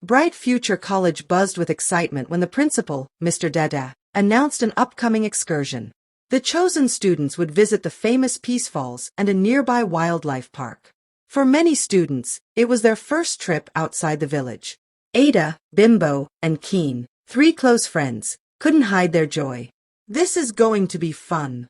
Bright Future College buzzed with excitement when the principal, Mr. Dada, announced an upcoming excursion. The chosen students would visit the famous Peace Falls and a nearby wildlife park. For many students, it was their first trip outside the village. Ada, Bimbo, and Keen, three close friends, couldn't hide their joy. This is going to be fun.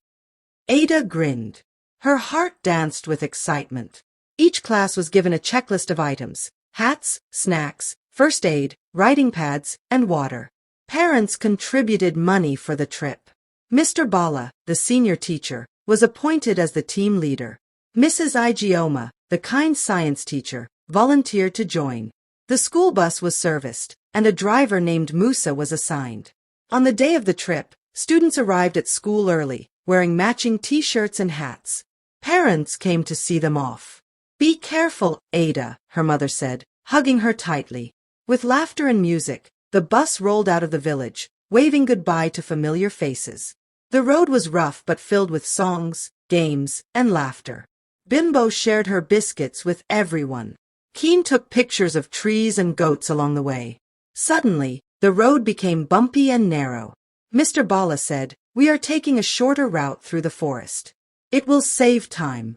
Ada grinned. Her heart danced with excitement. Each class was given a checklist of items: hats, snacks, first aid, writing pads, and water. Parents contributed money for the trip. Mr. Bala, the senior teacher, was appointed as the team leader. Mrs. Igioma, the kind science teacher, volunteered to join. The school bus was serviced, and a driver named Musa was assigned. On the day of the trip, students arrived at school early, wearing matching t-shirts and hats. Parents came to see them off. "Be careful, Ada," her mother said, hugging her tightly. With laughter and music, the bus rolled out of the village, waving goodbye to familiar faces. The road was rough but filled with songs, games, and laughter. Bimbo shared her biscuits with everyone. Keen took pictures of trees and goats along the way. Suddenly, the road became bumpy and narrow. Mr. Bala said, "We are taking a shorter route through the forest. It will save time."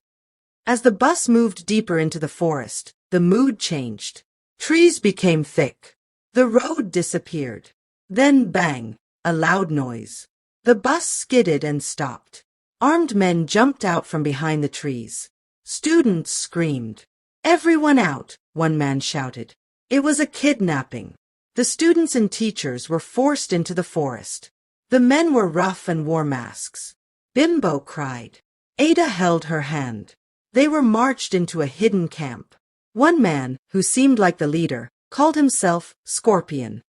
As the bus moved deeper into the forest, the mood changed. Trees became thick. The road disappeared. Then bang, a loud noise. The bus skidded and stopped. Armed men jumped out from behind the trees. Students screamed. "Everyone out," one man shouted. It was a kidnapping. The students and teachers were forced into the forest. The men were rough and wore masks. Bimbo cried. Ada held her hand. They were marched into a hidden camp. One man, who seemed like the leader, called himself Scorpion.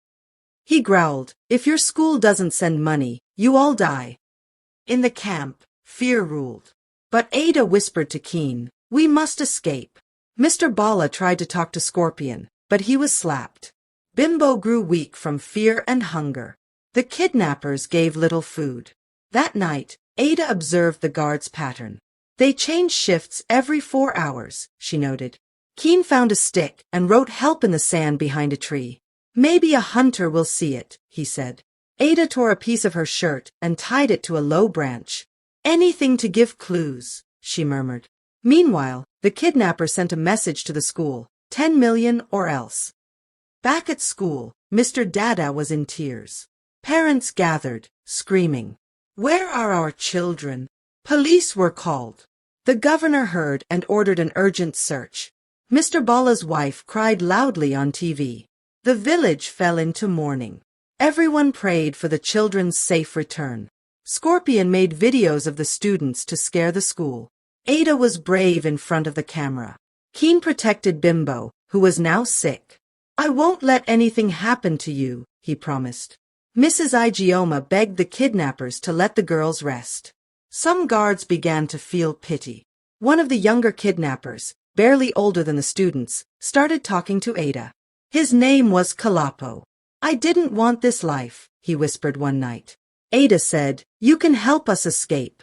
He growled, "If your school doesn't send money, you all die." In the camp, fear ruled. But Ada whispered to Keen, "We must escape." Mr. Bala tried to talk to Scorpion, but he was slapped. Bimbo grew weak from fear and hunger. The kidnappers gave little food. That night, Ada observed the guards' pattern. They changed shifts every 4 hours, she noted. Keen found a stick and wrote help in the sand behind a tree. "Maybe a hunter will see it," he said. Ada tore a piece of her shirt and tied it to a low branch. "Anything to give clues," she murmured. Meanwhile, the kidnapper sent a message to the school, 10 million or else. Back at school, Mr. Dada was in tears. Parents gathered, screaming, "Where are our children?" Police were called. The governor heard and ordered an urgent search. Mr. Bala's wife cried loudly on TV. The village fell into mourning. Everyone prayed for the children's safe return. Scorpion made videos of the students to scare the school. Ada was brave in front of the camera. Keen protected Bimbo, who was now sick. "I won't let anything happen to you," he promised. Mrs. Igioma begged the kidnappers to let the girls rest. Some guards began to feel pity. One of the younger kidnappers, barely older than the students, started talking to Ada. His name was Kalapo. "I didn't want this life," he whispered one night. Ada said, "You can help us escape."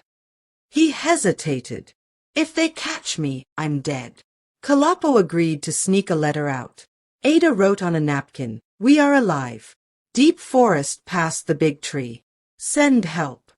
He hesitated. "If they catch me, I'm dead." Kalapo agreed to sneak a letter out. Ada wrote on a napkin, "We are alive. Deep forest past the big tree. Send help."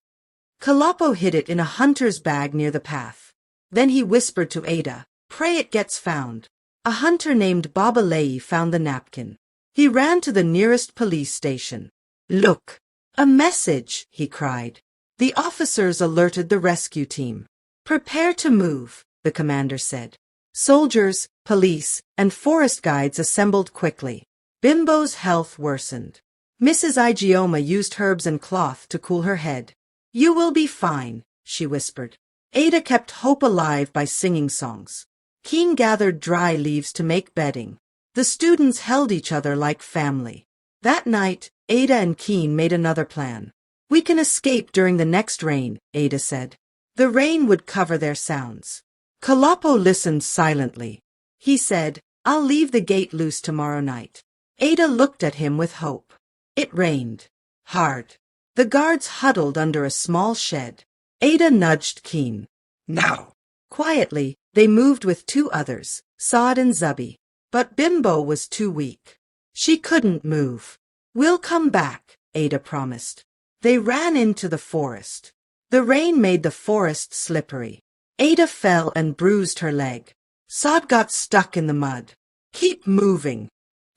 Kalapo hid it in a hunter's bag near the path. Then he whispered to Ada, "Pray it gets found." A hunter named Babalei found the napkin. He ran to the nearest police station. "Look! A message!" he cried. The officers alerted the rescue team. "Prepare to move," the commander said. Soldiers, police, and forest guides assembled quickly. Bimbo's health worsened. Mrs. Igioma used herbs and cloth to cool her head. "You will be fine," she whispered. Ada kept hope alive by singing songs. Keen gathered dry leaves to make bedding. The students held each other like family. That night, Ada and Keen made another plan. "We can escape during the next rain," Ada said. The rain would cover their sounds. Kalapo listened silently. He said, "I'll leave the gate loose tomorrow night." Ada looked at him with hope. It rained. Hard. The guards huddled under a small shed. Ada nudged Keen. "Now." Quietly, they moved with 2 others, Saad and Zubi. But Bimbo was too weak. She couldn't move. "We'll come back," Ada promised. They ran into the forest. The rain made the forest slippery. Ada fell and bruised her leg. Sod got stuck in the mud. "Keep moving,"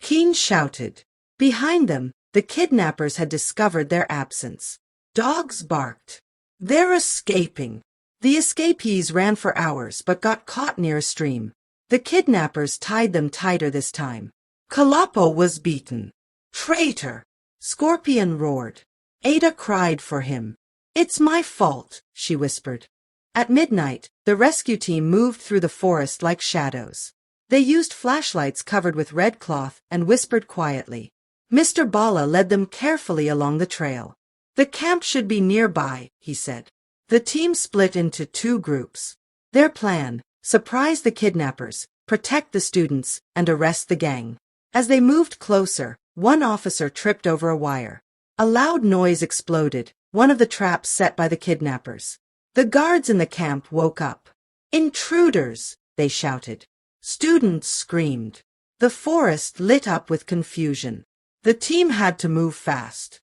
Keen shouted. Behind them, the kidnappers had discovered their absence. Dogs barked. "They're escaping." The escapees ran for hours but got caught near a stream. The kidnappers tied them tighter this time. Kalapo was beaten. "Traitor!" Scorpion roared. Ada cried for him. "It's my fault," she whispered. At midnight, the rescue team moved through the forest like shadows. They used flashlights covered with red cloth and whispered quietly. Mr. Bala led them carefully along the trail. "The camp should be nearby," he said. The team split into two groups. Their plan: surprise the kidnappers, protect the students, and arrest the gang. As they moved closer, one officer tripped over a wire. A loud noise exploded, one of the traps set by the kidnappers. The guards in the camp woke up. "Intruders!" they shouted. Students screamed. The forest lit up with confusion. The team had to move fast.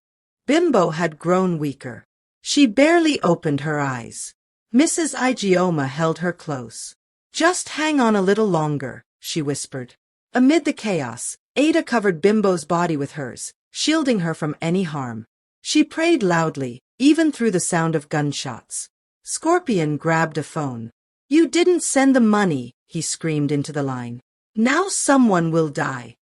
Bimbo had grown weaker. She barely opened her eyes. Mrs. Igioma held her close. "Just hang on a little longer," she whispered. Amid the chaos, Ada covered Bimbo's body with hers, shielding her from any harm. She prayed loudly, even through the sound of gunshots. Scorpion grabbed a phone. "You didn't send the money," he screamed into the line. "Now someone will die."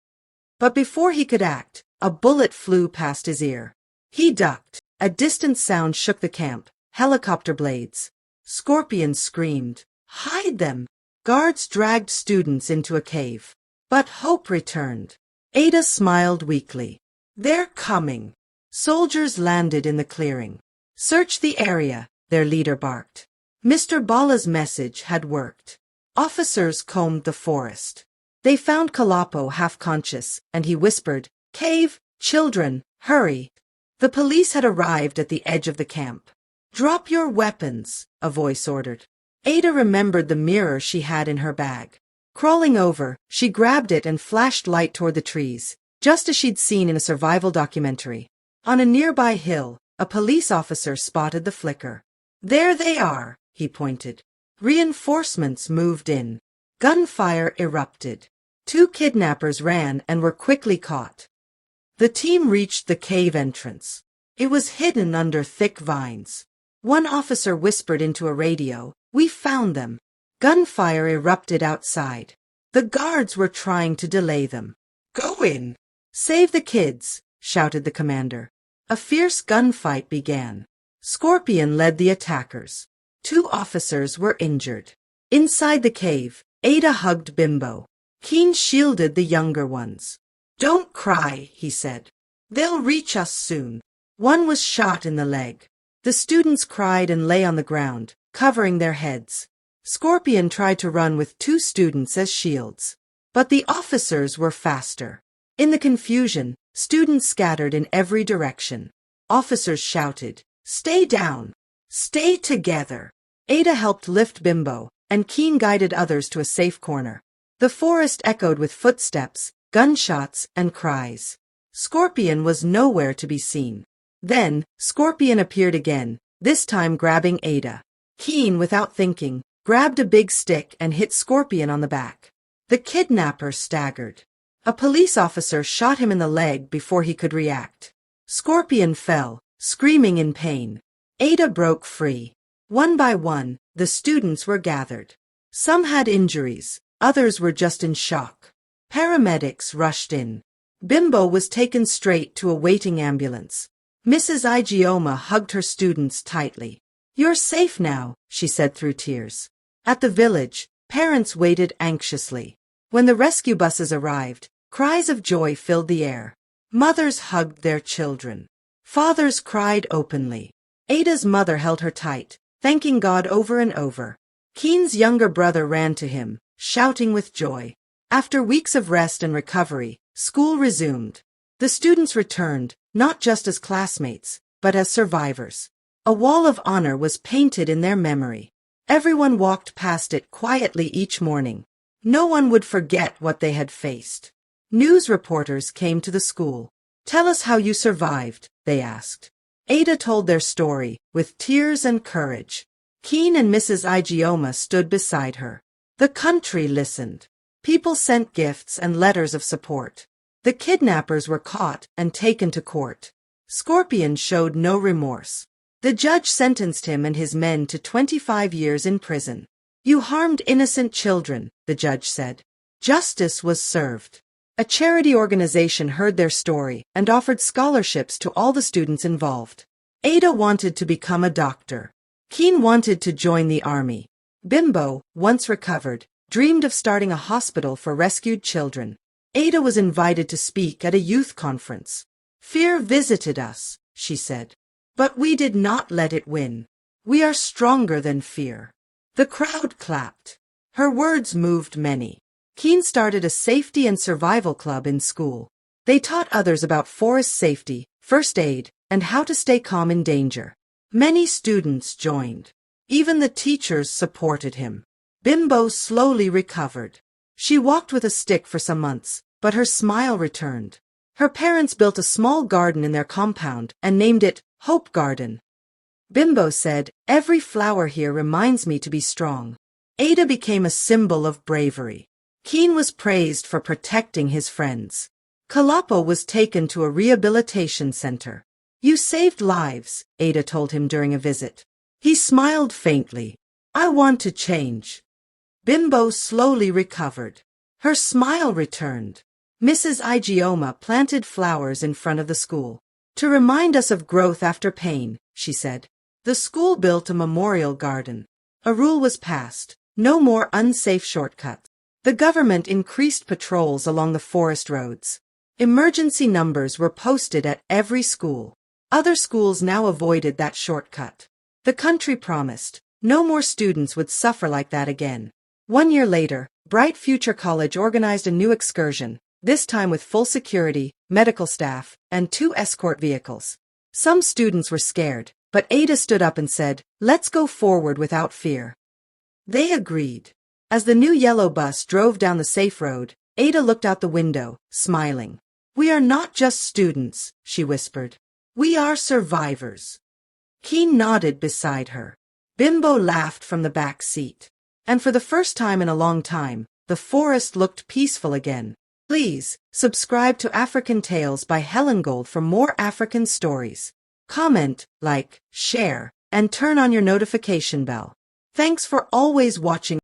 But before he could act, a bullet flew past his ear. He ducked. A distant sound shook the camp. Helicopter blades. Scorpion screamed. "Hide them!" Guards dragged students into a cave. But hope returned. Ada smiled weakly. "They're coming." Soldiers landed in the clearing. "Search the area," their leader barked. Mr. Bala's message had worked. Officers combed the forest. They found Kalapo half-conscious, and he whispered, "Cave, children, hurry." The police had arrived at the edge of the camp. "Drop your weapons," a voice ordered. Ada remembered the mirror she had in her bag. Crawling over, she grabbed it and flashed light toward the trees, just as she'd seen in a survival documentary. On a nearby hill, a police officer spotted the flicker. "There they are," he pointed. Reinforcements moved in. Gunfire erupted. Two kidnappers ran and were quickly caught. The team reached the cave entrance. It was hidden under thick vines. One officer whispered into a radio, "We found them." Gunfire erupted outside. The guards were trying to delay them. "Go in." "Save the kids," shouted the commander. A fierce gunfight began. Scorpion led the attackers. Two officers were injured. Inside the cave, Ada hugged Bimbo. Keen shielded the younger ones. "Don't cry," he said. "They'll reach us soon." One was shot in the leg. The students cried and lay on the ground, covering their heads. Scorpion tried to run with two students as shields. But the officers were faster. In the confusion, students scattered in every direction. Officers shouted, "Stay down! Stay together!" Ada helped lift Bimbo, and Keen guided others to a safe corner. The forest echoed with footsteps, gunshots, and cries. Scorpion was nowhere to be seen. Then, Scorpion appeared again, this time grabbing Ada. Keen, without thinking, grabbed a big stick and hit Scorpion on the back. The kidnapper staggered. A police officer shot him in the leg before he could react. Scorpion fell, screaming in pain. Ada broke free. One by one, the students were gathered. Some had injuries, others were just in shock. Paramedics rushed in. Bimbo was taken straight to a waiting ambulance. Mrs. Igioma hugged her students tightly. "You're safe now," she said through tears. At the village, parents waited anxiously. When the rescue buses arrived, cries of joy filled the air. Mothers hugged their children. Fathers cried openly. Ada's mother held her tight, thanking God over and over. Keen's younger brother ran to him, shouting with joy. After weeks of rest and recovery, school resumed. The students returned, not just as classmates, but as survivors. A wall of honor was painted in their memory. Everyone walked past it quietly each morning. No one would forget what they had faced. News reporters came to the school. "Tell us how you survived," they asked. Ada told their story, with tears and courage. Keen and Mrs. Igioma stood beside her. The country listened. People sent gifts and letters of support. The kidnappers were caught and taken to court. Scorpion showed no remorse. The judge sentenced him and his men to 25 years in prison. "You harmed innocent children," the judge said. Justice was served. A charity organization heard their story and offered scholarships to all the students involved. Ada wanted to become a doctor. Keen wanted to join the army. Bimbo, once recovered, dreamed of starting a hospital for rescued children. Ada was invited to speak at a youth conference. "Fear visited us," she said. "But we did not let it win. We are stronger than fear." The crowd clapped. Her words moved many. Keen started a safety and survival club in school. They taught others about forest safety, first aid, and how to stay calm in danger. Many students joined. Even the teachers supported him. Bimbo slowly recovered. She walked with a stick for some months, but her smile returned. Her parents built a small garden in their compound and named it Hope Garden. Bimbo said, "Every flower here reminds me to be strong." Ada became a symbol of bravery. Keen was praised for protecting his friends. Kalapo was taken to a rehabilitation center. "You saved lives," Ada told him during a visit. He smiled faintly. "I want to change." Bimbo slowly recovered. Her smile returned. Mrs. Igioma planted flowers in front of the school. "To remind us of growth after pain," she said. The school built a memorial garden. A rule was passed: no more unsafe shortcuts. The government increased patrols along the forest roads. Emergency numbers were posted at every school. Other schools now avoided that shortcut. The country promised no more students would suffer like that again. 1 year later, Bright Future College organized a new excursion, this time with full security, medical staff, and 2 escort vehicles. Some students were scared, but Ada stood up and said, "Let's go forward without fear." They agreed. As the new yellow bus drove down the safe road, Ada looked out the window, smiling. "We are not just students," she whispered. "We are survivors." Keen nodded beside her. Bimbo laughed from the back seat. And for the first time in a long time, the forest looked peaceful again. Please, subscribe to African Tales by Helen Gold for more African stories. Comment, like, share, and turn on your notification bell. Thanks for always watching.